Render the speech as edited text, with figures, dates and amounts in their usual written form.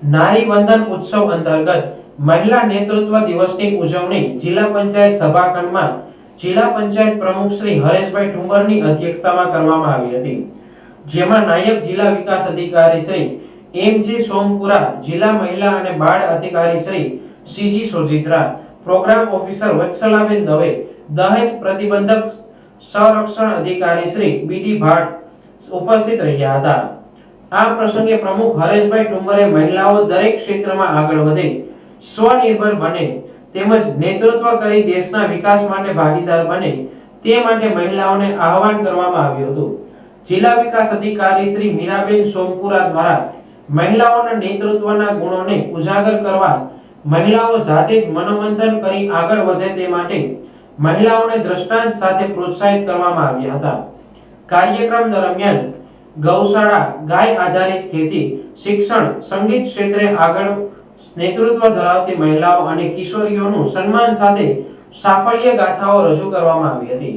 નારી વંદન ઉત્સવ અંતર્ગત મહિલા નેતૃત્વ દિવસની ઉજવણી જિલ્લા પંચાયત સભાખંડમાં જિલ્લા પંચાયત પ્રમુખ શ્રી હરેશભાઈ ઠુંબરની અધ્યક્ષતામાં કરવામાં આવી હતી, જેમાં નાયબ જિલ્લા વિકાસ અધિકારી શ્રી એમજી સોમપુરા, જિલ્લા મહિલા અને બાળ અધિકારી Shri C G Sojitra, program officer Vatsalaben Dave, દહેજ પ્રતિબંધક સંરક્ષણ અધિકારી શ્રી બીડી ભાટ ઉપસ્થિત રહ્યા હતા। આ પ્રસંગે પ્રમુખ હરેશભાઈ ઠુંબરે મહિલાઓ દરેક ક્ષેત્રમાં આગળ વધે, સ્વનિર્ભર બને તેમજ નેતૃત્વ કરી દેશના વિકાસ માટે ભાગીદાર બને તે માટે મહિલાઓને આહવાન કરવામાં આવ્યું હતું। જિલ્લા વિકાસ અધિકારી શ્રી મીરાબેન સોમપુરા દ્વારા મહિલાઓના નેતૃત્વના ગુણોને ઉજાગર કરવા મહિલાઓ જાતે જ મનોમંથન કરી આગળ વધે તે માટે મહિલાઓને દ્રષ્ટાંત સાથે પ્રોત્સાહિત કરવામાં આવ્યા હતા। કાર્યક્રમ દરમિયાન ગૌશાળા, ગાય આધારિત ખેતી, શિક્ષણ, સંગીત ક્ષેત્રે આગળ નેતૃત્વ ધરાવતી મહિલાઓ અને કિશોરીઓનું સન્માન સાથે સાફલ્ય ગાથાઓ રજૂ કરવામાં આવી હતી।